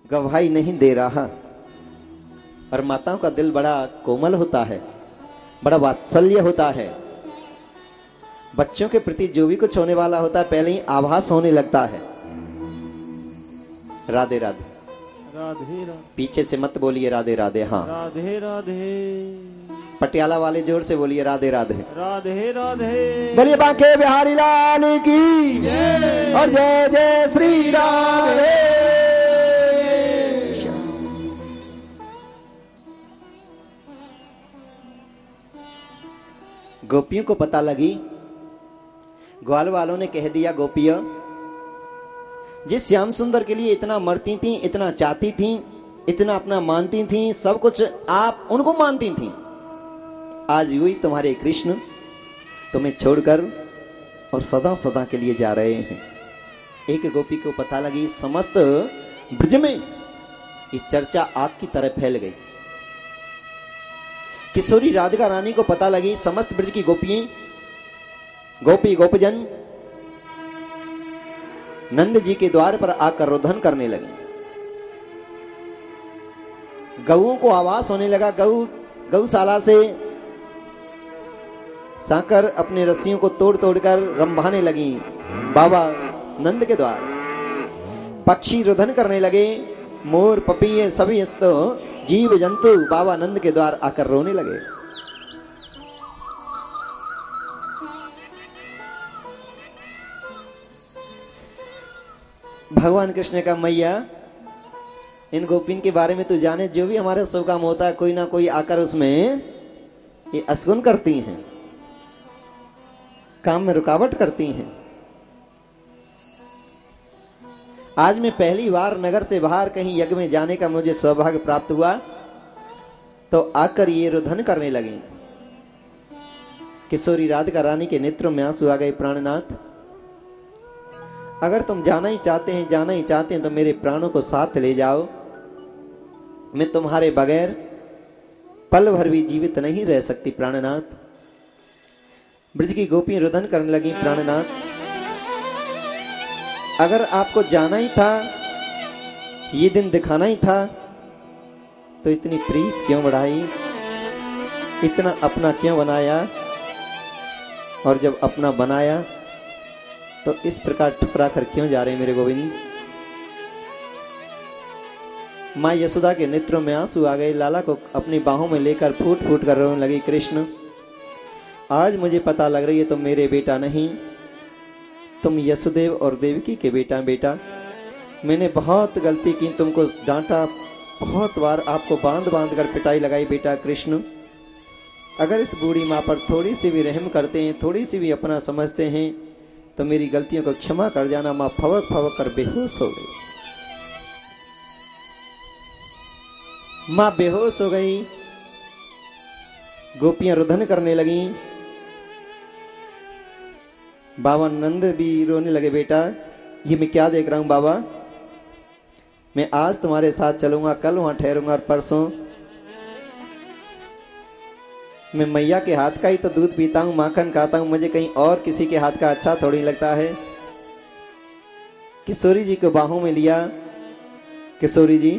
गवाही नहीं दे रहा। और माताओं का दिल बड़ा कोमल होता है, बड़ा वात्सल्य होता है। बच्चों के प्रति जो भी कुछ होने वाला होता है पहले ही आभास होने लगता है। राधे राधे राधे राधे। पीछे से मत बोलिए राधे राधे। हाँ राधे राधे। पटियाला वाले जोर से बोलिए राधे राधे। राधे राधे। बोलिए बांके बिहारी लाल की जय और जय जय श्री राधे। गोपियों को पता लगी, ग्वाल वालों ने कह दिया गोपियों जिस श्याम सुंदर के लिए इतना मरती थी, इतना चाहती थी, इतना अपना मानती थी, सब कुछ आप उनको मानती थी, आज हुई तुम्हारे कृष्ण तुम्हें छोड़कर और सदा सदा के लिए जा रहे हैं। एक गोपी को पता लगी, समस्त ब्रज में ये चर्चा आग की तरह फैल गई। किशोरी राधिका रानी को पता लगी, समस्त ब्रज की गोपियां, गोपी गोपजन नंद जी के द्वार पर आकर रोदन करने लगे। गऊओं को आवाज होने लगा, गौशाला से साकर अपने रस्सियों को तोड़ तोड़कर रंभाने लगी बाबा नंद के द्वार। पक्षी रुदन करने लगे, मोर पपीहे सभी तो जीव जंतु बाबा नंद के द्वार आकर रोने लगे। भगवान कृष्ण का मैया इन गोपिन के बारे में तू जाने, जो भी हमारे शुभ काम होता है कोई ना कोई आकर उसमें ये असगुन करती हैं, काम में रुकावट करती हैं। आज मैं पहली बार नगर से बाहर कहीं यज्ञ में जाने का मुझे सौभाग्य प्राप्त हुआ, तो आकर ये रुदन करने लगे। किशोरी राधिका रानी के नेत्रों में आंसू आ गए। प्राणनाथ, अगर तुम जाना ही चाहते हैं तो मेरे प्राणों को साथ ले जाओ। मैं तुम्हारे बगैर पल भर भी जीवित नहीं रह सकती प्राणनाथ। ब्रज की गोपियां रुदन करने लगी। प्राणनाथ, अगर आपको जाना ही था, ये दिन दिखाना ही था, तो इतनी प्रीत क्यों बढ़ाई, इतना अपना क्यों बनाया, और जब अपना बनाया तो इस प्रकार ठुकरा कर क्यों जा रहे मेरे गोविंद। मां यशोदा के नेत्रों में आंसू आ गए। लाला को अपनी बाहों में लेकर फूट फूट कर रोने लगी। कृष्ण, आज मुझे पता लग रही है तुम मेरे बेटा नहीं, तुम यशोदेव और देवकी के बेटा। मैंने बहुत गलती की, तुमको डांटा, बहुत बार आपको बांध बांध कर पिटाई लगाई बेटा कृष्ण। अगर इस बूढ़ी माँ पर थोड़ी सी भी रहम करते हैं, थोड़ी सी भी अपना समझते हैं, तो मेरी गलतियों को क्षमा कर जाना। माँ फवक फवक कर बेहोश हो गई। माँ बेहोश हो गई। गोपियां रुदन करने लगी। बाबा नंद भी रोने लगे। बेटा, ये मैं क्या देख रहा हूं बाबा, मैं आज तुम्हारे साथ चलूंगा, कल वहां ठहरूंगा, और परसों मैं मैया के हाथ का ही तो दूध पीता हूं, माखन खाता हूं, मुझे कहीं और किसी के हाथ का अच्छा थोड़ी लगता है। किशोरी जी को बाहों में लिया। किशोरी जी,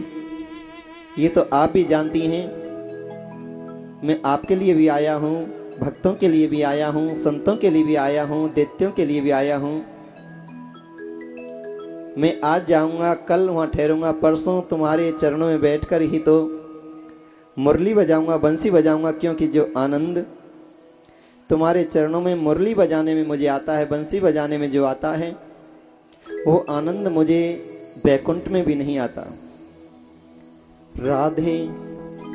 ये तो आप भी जानती हैं, मैं आपके लिए भी आया हूं, भक्तों के लिए भी आया हूं, संतों के लिए भी आया हूं, दैत्यों के लिए भी आया हूं। मैं आज जाऊंगा, कल वहां ठहरूंगा, परसों तुम्हारे चरणों में बैठकर ही तो मुरली बजाऊंगा, बंसी बजाऊंगा, क्योंकि जो आनंद तुम्हारे चरणों में मुरली बजाने में मुझे आता है, बंसी बजाने में जो आता है, वो आनंद मुझे बैकुंठ में भी नहीं आता। राधे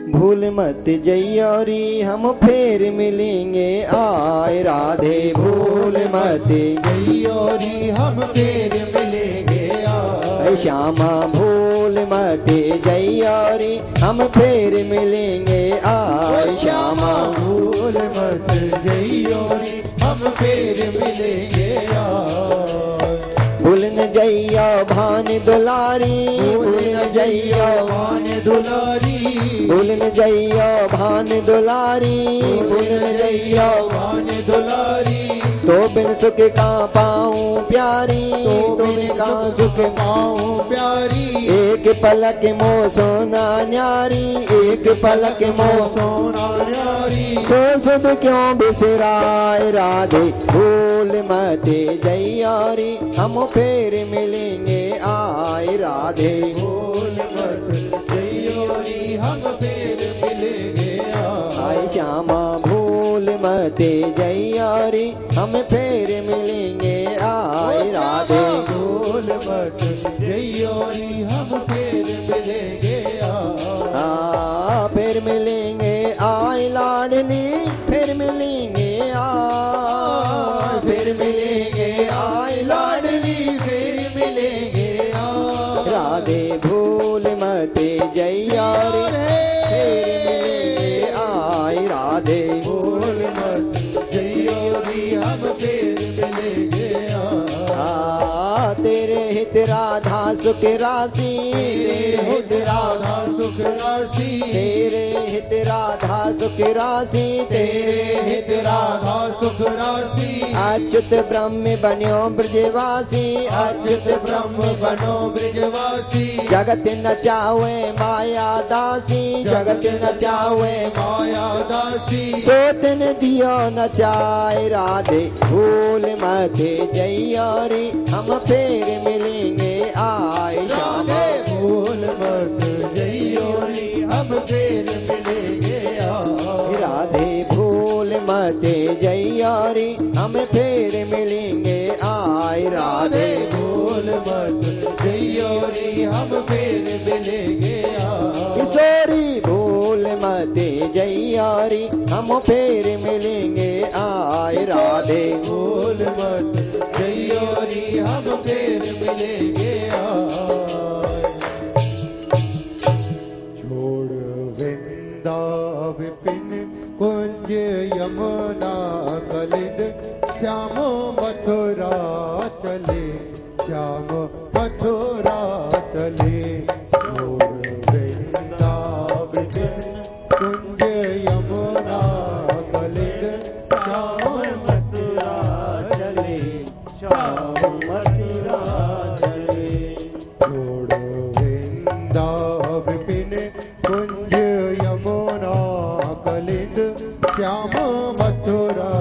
भूल मत जइयोरी, हम फिर मिलेंगे आए। राधे भूल मत जइयोरी, हम फिर मिलेंगे आए। श्यामा भूल मत जइयोरी, हम फिर मिलेंगे आए। श्यामा भूल मत जइयोरी, हम फिर मिलेंगे आए। भूल न जइयो भान दुलारी, भूल न जइयो भान दुलारी, भूल न जइयो भान दुलारी, भूल न जइयो भान दुलारी। तो बिन सुख का पाऊं प्यारी, तो बिन का सुख पाऊं प्यारी। एक पलक मो सोना न्यारी, एक पलक मो सोना न्यारी। सो सुध क्यों बिसराए राधे, भूल मते जैयारी, हम फिर मिलेंगे आए राधे। भूल मत जैयारी, हम फिर मिलेंगे आए श्यामा भूल मते जैयारी, हम फिर मिलेंगे आए राधे। भूल मत जैयारी, हम फिर मिलेंगे फिर मिलेंगे आए लाडली, फिर मिलेंगे आए, फिर मिलेंगे आए लाडली, फिर मिलेंगे राधे भूल मते जैयारी, फिर मिलेंगे आए राधे। भूल मत जैयारी, हम फिर मिलेंगे तेरे हित राधा सुख राशि, तेरे हित राधा सुख राशि, तेरे हित राधा सुख राशि, तेरे हित राधा सुख राशि। अच्युत ब्रह्म बन्यो ब्रजवासी, अच्युत ब्रह्म बनो ब्रजवासी। जगत नचावे माया दासी, जगत नचावे माया दासी। सोतन दियो नचाए राधे, भूल मते जैयारी, हम फिर मिलेंगे आए राधे भूल मत जैयारी, हम फिर मिलेंगे राधे भूल मते जैयारी, हम फिर मिलेंगे आए राधे। भूल मत जैयारी, हम फिर मिलेंगे किशोरी भूल मते जैयारी, हम फिर मिलेंगे आए राधे। भूल मत जैयारी, हम फिर मिलेंगे छोड़ वृंदा विपिन कुंज यमुना कलिंद, श्याम मथुरा चले, श्याम मथुरा चले। छोड़ वृंदा विपिन कुंज यमुना कलिंद, श्याम मथुरा चले, श्याम मथुरा चले। छोड़ वृंदा विपिन कुंज यमुना कलिंद, श्याम मथुरा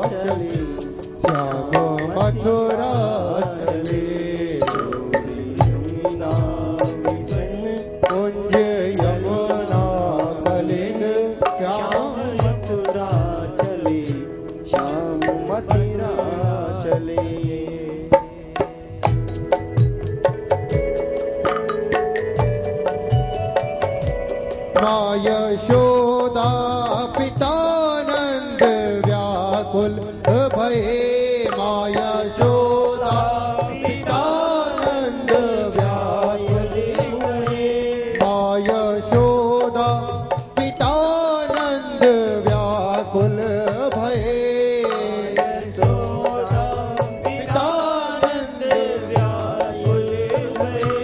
चले, श्याम मथुरा चले। कुंज यमुना कलिंद, श्याम मथुरा चले, श्याम मथुरा चले। माँ यशोदा पितानंद व्याकुल भये, माँ यशोदा पितानंद व्याकुल भये। माँ यशोदा पितानंद व्याकुल भये, पितानंद व्याकुल भये।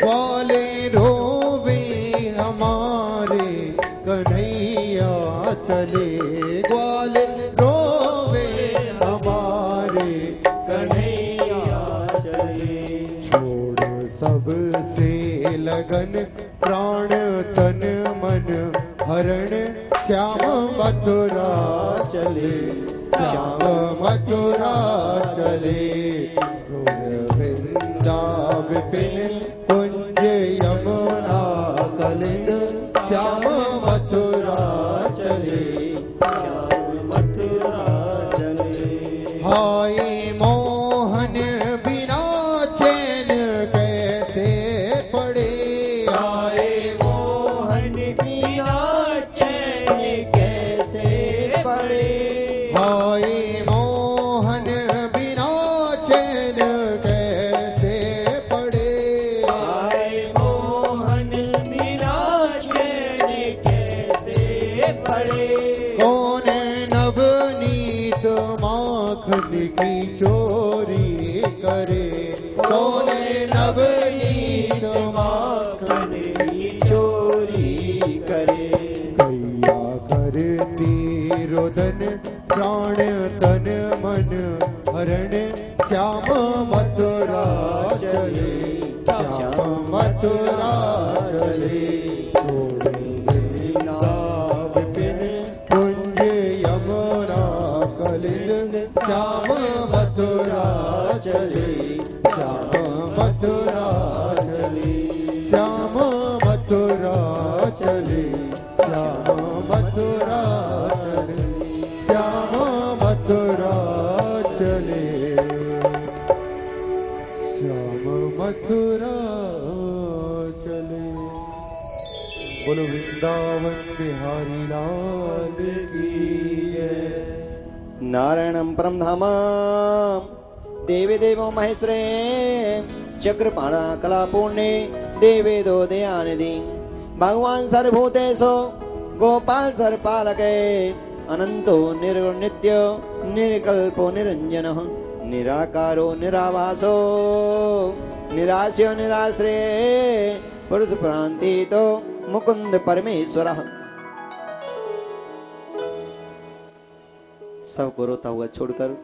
ग्वाले रोवे हमारे कन्हैया चले, ग्वाले रोवे हमारे कन्हैया चले। छोड़ सबसे लगन प्राण तन मन हरण, श्याम मथुरा चले, श्याम मथुरा चले। वृंदा विपिन कुंज यमुना कलिंद, श्याम मथुरा चले, श्याम मथुरा चले। हाय मोहन बिना चैन कैसे पड़े, हाय मोहन बिना चैन कैसे पड़े। हाय मोहन बिना चैन कैसे पड़े, चले गोविंद लीला विपिन कुंज यमुना कलिंद श्याम मथुरा चले श्याम मथुरा चले श्याम मथुरा चले श्याम मथुरा चले श्याम मथुरा चले श्याम मथुरा चले। बोलो वृंदावन बिहारी लाल की जय। नारायणं परम धाम देवी देवो महेश्वरे चक्रपाणा कलापूर्णे देवे दो दयानिधि भगवान सर्वभूतेषु गोपाल सर्वपालके अनंतो निर्गुण नित्य निर्कल्पो निरंजनः निराकारो निराभासो निराश्यो निराश्रये पुरुष प्रांतितो मुकुंद परमेश्वरः। सब को रोता हुआ छोड़कर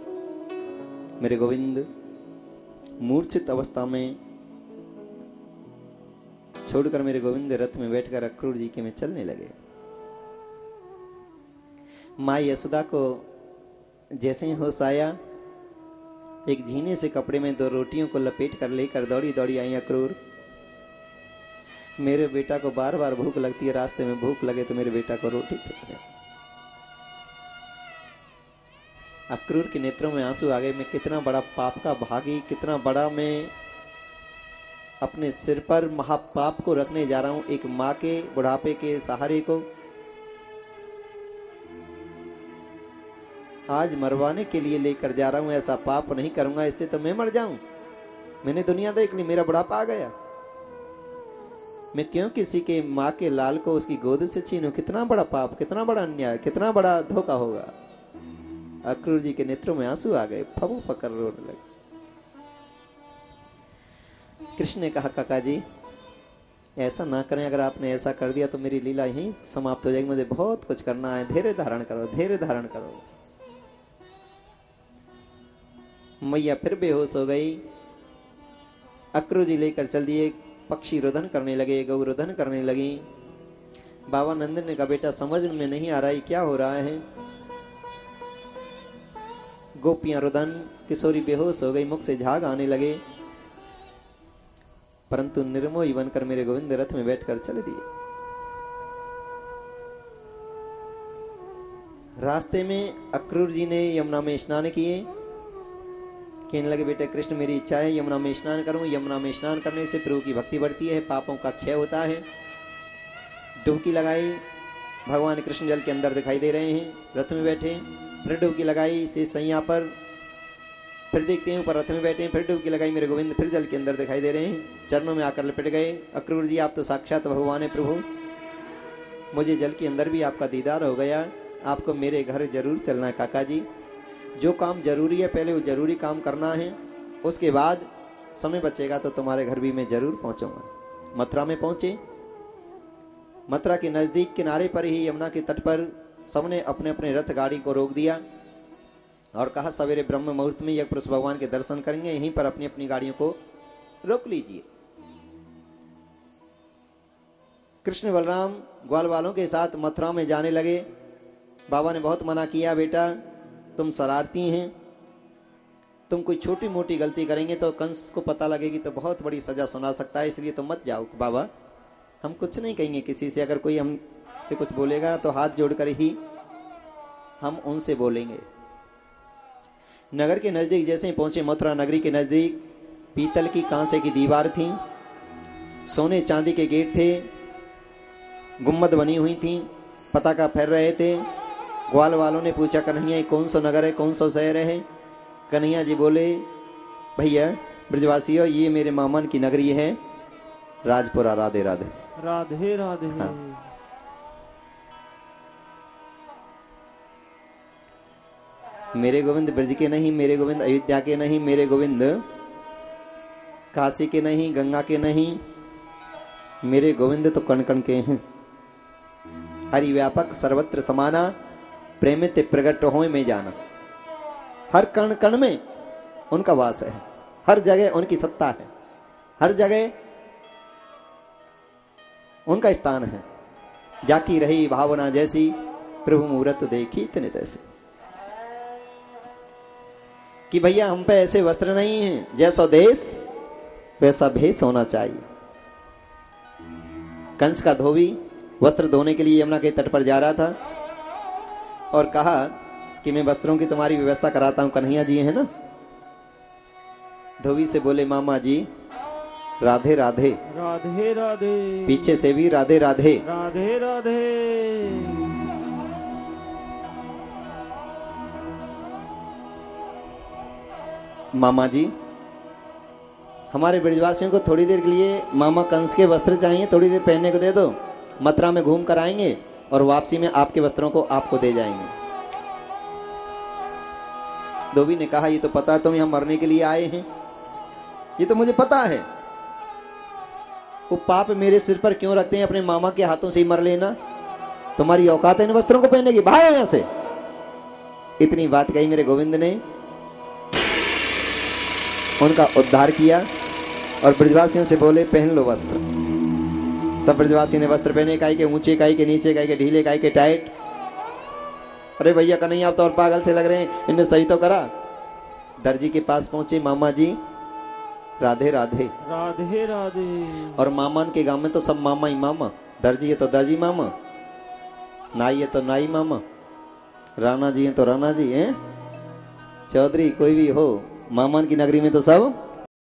मेरे गोविंद मूर्छित अवस्था में छोड़कर मेरे गोविंद रथ में बैठकर अक्रूर जी के में चलने लगे। माँ यशोदा को जैसे ही होश आया, एक झीने से कपड़े में 2 रोटियों को लपेट कर लेकर दौड़ी दौड़ी आई अक्रूर। मेरे बेटा को बार बार भूख लगती है, रास्ते में भूख लगे तो मेरे बेटा को रोटी दे। अक्रूर के नेत्रों में आंसू आ गए। मैं कितना बड़ा पाप का भागी, कितना बड़ा मैं अपने सिर पर महापाप को रखने जा रहा हूं, एक माँ के बुढ़ापे के सहारे को। आज मरवाने के लिए लेकर जा रहा हूं, ऐसा पाप नहीं करूंगा, इससे तो मैं मर जाऊं। मैंने दुनिया देख ली, मेरा बुढ़ापा आ गया, मैं क्यों किसी के माँ के लाल को उसकी गोद से छीनूं? कितना बड़ा पाप, कितना बड़ा अन्याय, कितना बड़ा धोखा होगा। अक्रूर जी के नेत्रों में आंसू आ गए, फबू पकड़ रोने लगे। कृष्ण ने कहा, काका जी ऐसा ना करें, अगर आपने ऐसा कर दिया तो मेरी लीला यहीं समाप्त हो जाएगी, मुझे बहुत कुछ करना है, धैर्य धारण करो, धैर्य धारण करो। मैया फिर बेहोश हो गई। अक्रूर जी लेकर चल दिए, पक्षी रुदन करने लगे, गौ रुदन करने लगी। बाबा नंदन ने कहा, बेटा समझ में नहीं आ रहा है क्या हो रहा है। गोपियां रुदन, किशोरी बेहोश हो गई, मुख से झाग आने लगे, परंतु निर्मोही बनकर मेरे गोविंद रथ में बैठकर चले दिए। रास्ते में अक्रूर जी ने यमुना में स्नान किए। कहने लगे, बेटे कृष्ण मेरी इच्छा है यमुना में स्नान करूं, यमुना में स्नान करने से प्रभु की भक्ति बढ़ती है, पापों का क्षय होता है। डुबकी लगाई, भगवान कृष्ण जल के अंदर दिखाई दे रहे हैं, रथ में बैठे। फिर डुबकी लगाई से सैया पर, फिर देखते हैं ऊपर रथ में बैठे, फिर डुबकी लगाई, मेरे गोविंद फिर जल के अंदर दिखाई दे रहे हैं, चरणों में आकर लपट गए। अक्रूर जी आप तो साक्षात भगवान है प्रभु, मुझे जल के अंदर भी आपका दीदार हो गया, आपको मेरे घर जरूर चलना है काका जी। जो काम जरूरी है पहले वो जरूरी काम करना है, उसके बाद समय बचेगा तो तुम्हारे घर भी मैं जरूर पहुंचूंगा। मथुरा में पहुंचे। मथुरा के नजदीक किनारे पर ही यमुना के तट पर सबने अपने अपने रथ गाड़ी को रोक दिया और कहा, सवेरे ब्रह्म मुहूर्त में यज्ञ पुरुष भगवान के दर्शन करेंगे, यहीं पर अपनी अपनी गाड़ियों को रोक लीजिए। कृष्ण बलराम ग्वाल वालों के साथ मथुरा में जाने लगे। बाबा ने बहुत मना किया, बेटा तुम शरारती हैं, तुम कोई छोटी मोटी गलती करेंगे तो कंस को पता लगेगी तो बहुत बड़ी सजा सुना सकता है, इसलिए तुम मत जाओ। बाबा हम कुछ नहीं कहेंगे किसी से, अगर कोई हमसे कुछ बोलेगा तो हाथ जोड़कर ही हम उनसे बोलेंगे। नगर के नजदीक जैसे ही पहुंचे, मथुरा नगरी के नजदीक पीतल की कांसे की दीवार थी, सोने चांदी के गेट थे, गुम्मद बनी हुई थी, पताका फैल रहे थे। ग्वाल वालों ने पूछा, कन्हैया ये कौन सा नगर है, कौन सा शहर है? कन्हैया जी बोले, भैया ब्रजवासियों ये मेरे मामन की नगरी है राजपुरा। राधे राधे। राधे राधे। हाँ। मेरे गोविंद ब्रज के नहीं, मेरे गोविंद अयोध्या के नहीं, मेरे गोविंद काशी के नहीं, गंगा के नहीं, मेरे गोविंद तो कण कण के हैं। हरि व्यापक सर्वत्र समाना, प्रेमित प्रकट होए में जाना। हर कण कण में उनका वास है, हर जगह उनकी सत्ता है, हर जगह उनका स्थान है। जाकी रही भावना जैसी, प्रभु मूरत देखी इतने तैसे। कि भैया हम पे ऐसे वस्त्र नहीं हैं, जैसा देश वैसा भेष होना चाहिए। कंस का धोबी वस्त्र धोने के लिए यमुना के तट पर जा रहा था और कहा कि मैं वस्त्रों की तुम्हारी व्यवस्था कराता हूं, कन्हैया जी है ना। धोबी से बोले, मामा जी राधे राधे। राधे राधे। पीछे से भी राधे राधे। राधे राधे। मामा जी हमारे ब्रजवासियों को थोड़ी देर के लिए मामा कंस के वस्त्र चाहिए, थोड़ी देर पहनने को दे दो। मथुरा में घूम कर आएंगे और वापसी में आपके वस्त्रों को आपको दे जाएंगे। धोबी ने कहा, ये तो पता है तुम यहाँ मरने के लिए आए हैं, ये तो मुझे पता है। वो पाप मेरे सिर पर क्यों रखते हैं, अपने मामा के हाथों से ही मर लेना। तुम्हारी औकात है इन वस्त्रों को पहनने की, भाग यहां से। इतनी बात कही मेरे गोविंद ने, उनका उद्धार किया और ब्रजवासियों से बोले, पहन लो वस्त्र। सब ब्रजवासी ने वस्त्र पहने, काई के ऊंचे, काई के नीचे, काई के ढीले, काई के टाइट। अरे भैया कन्हैया आप तो और पागल से लग रहे हैं, इनने सही तो करा। दर्जी के पास पहुंचे, मामा जी राधे राधे। राधे राधे। और मामान के गांव में तो सब मामा ही मामा, दर्जी है तो दर्जी मामा, नाई है तो नाई मामा, राणा जी है तो राणा जी हैं, चौधरी कोई भी हो, मामान की नगरी में तो सब